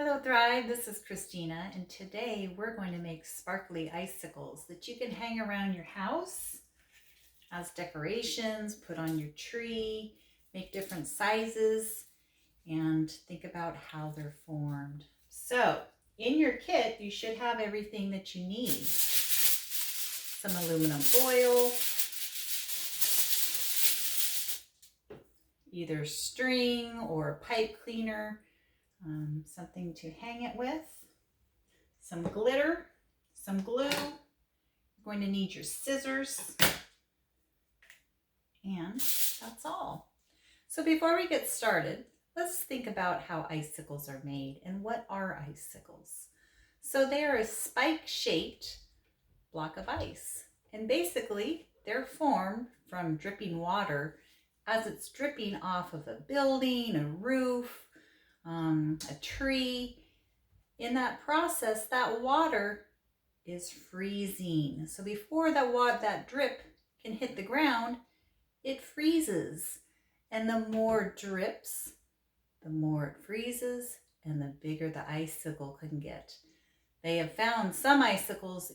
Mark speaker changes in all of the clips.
Speaker 1: Hello Thrive, this is Kristina, and today we're going to make sparkly icicles that you can hang around your house as decorations, put on your tree, make different sizes, and think about how they're formed. So, in your kit, you should have everything that you need. Some aluminum foil, either string or pipe cleaner, something to hang it with, some glitter, some glue. You're going to need your scissors, and that's all. So before we get started, let's think about how icicles are made and what are icicles. So they are a spike-shaped block of ice, and basically they're formed from dripping water as it's dripping off of a building, a roof, a tree. In that process, that water is freezing. So before that drip can hit the ground, it freezes. And the more drips, the more it freezes, and the bigger the icicle can get. They have found some icicles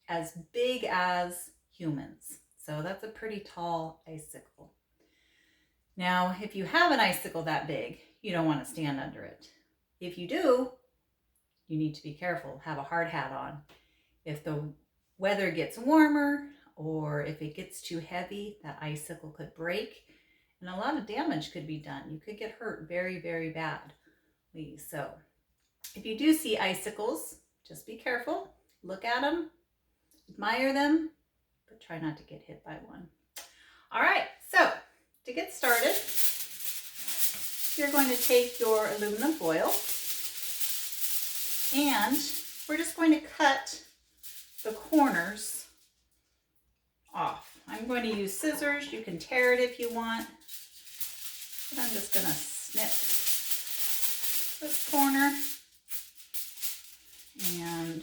Speaker 1: as big as humans. So that's a pretty tall icicle. Now, if you have an icicle that big, you don't want to stand under it. If you do, you need to be careful. Have a hard hat on. If the weather gets warmer or if it gets too heavy, that icicle could break and a lot of damage could be done. You could get hurt very, very badly. So if you do see icicles, just be careful. Look at them, admire them, but try not to get hit by one. All right, so to get started, you're going to take your aluminum foil and we're just going to cut the corners off. I'm going to use scissors. You can tear it if you want, but I'm just going to snip this corner and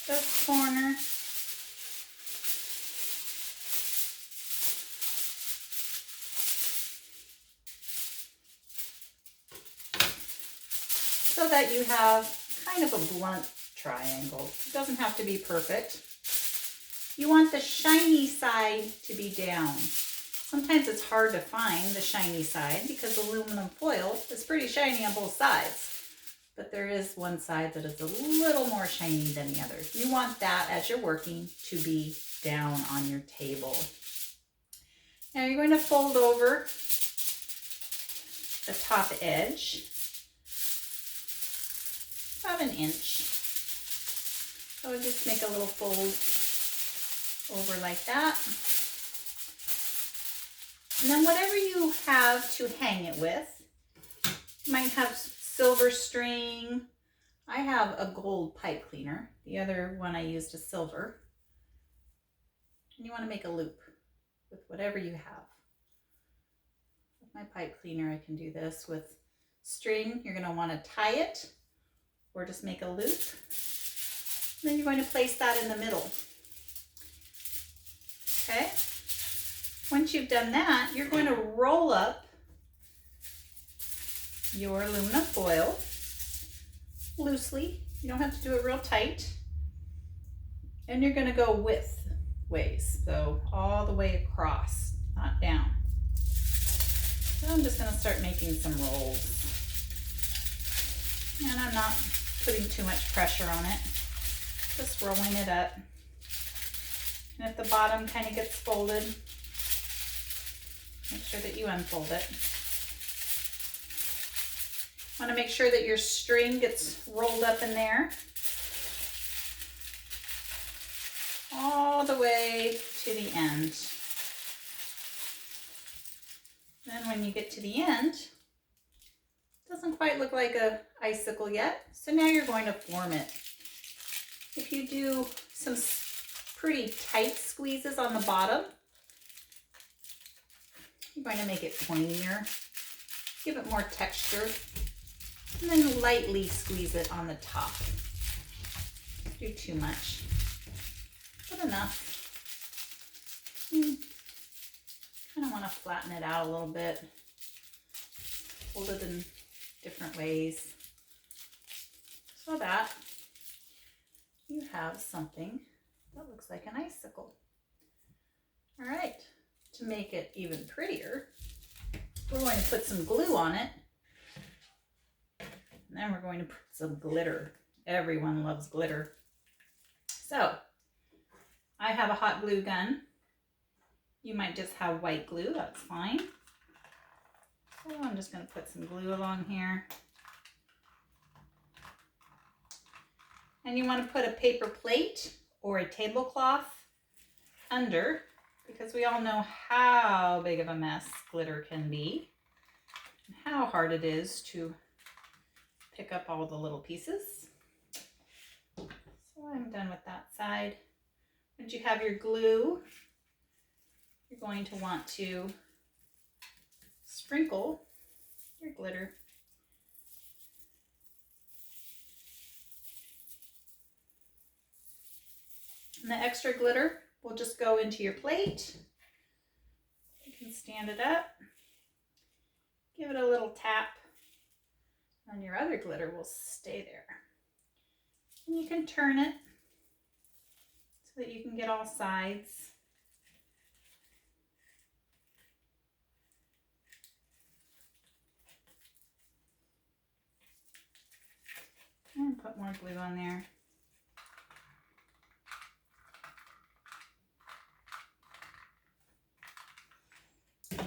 Speaker 1: this corner. So that you have kind of a blunt triangle. It doesn't have to be perfect. You want the shiny side to be down. Sometimes it's hard to find the shiny side because aluminum foil is pretty shiny on both sides. But there is one side that is a little more shiny than the other. You want that as you're working to be down on your table. Now you're going to fold over the top edge about an inch. So we'll just make a little fold over like that. And then whatever you have to hang it with, you might have silver string. I have a gold pipe cleaner. The other one I used is silver. And you want to make a loop with whatever you have. With my pipe cleaner, I can do this. With string, you're going to want to tie it or just make a loop. And then you're going to place that in the middle. Okay? Once you've done that, you're going to roll up your aluminum foil loosely. You don't have to do it real tight. And you're going to go widthways, so all the way across, not down. So I'm just going to start making some rolls. And I'm not putting too much pressure on it, just rolling it up. And if the bottom kind of gets folded, make sure that you unfold it. Want to make sure that your string gets rolled up in there all the way to the end. Then when you get to the end, it doesn't quite look like an icicle yet, so now you're going to form it. If you do some pretty tight squeezes on the bottom, you're going to make it pointier, give it more texture, and then lightly squeeze it on the top. Don't do too much, but enough. Kind of want to flatten it out a little bit, hold it in different ways. so that you have something that looks like an icicle. All right, to make it even prettier, we're going to put some glue on it. And then we're going to put some glitter. Everyone loves glitter. So I have a hot glue gun. You might just have white glue, that's fine. So I'm just going to put some glue along here. And you want to put a paper plate or a tablecloth under, because we all know how big of a mess glitter can be and how hard it is to pick up all the little pieces. So I'm done with that side. Once you have your glue, you're going to want to sprinkle your glitter. And the extra glitter will just go into your plate. You can stand it up, give it a little tap, and your other glitter will stay there. And you can turn it so that you can get all sides. And put more glue on there.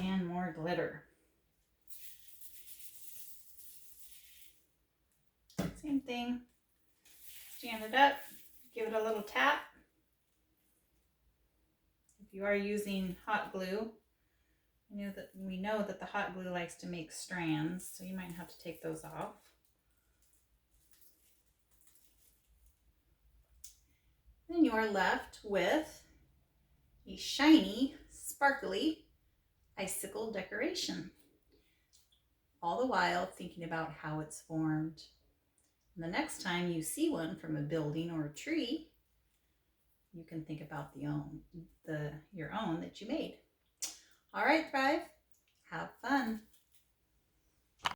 Speaker 1: And more glitter. Same thing. Stand it up, give it a little tap. If you are using hot glue, we know that the hot glue likes to make strands, so you might have to take those off. Then you are left with a shiny, sparkly icicle decoration, all the while thinking about how it's formed. And the next time you see one from a building or a tree, you can think about your own that you made. All right, Thrive, have fun.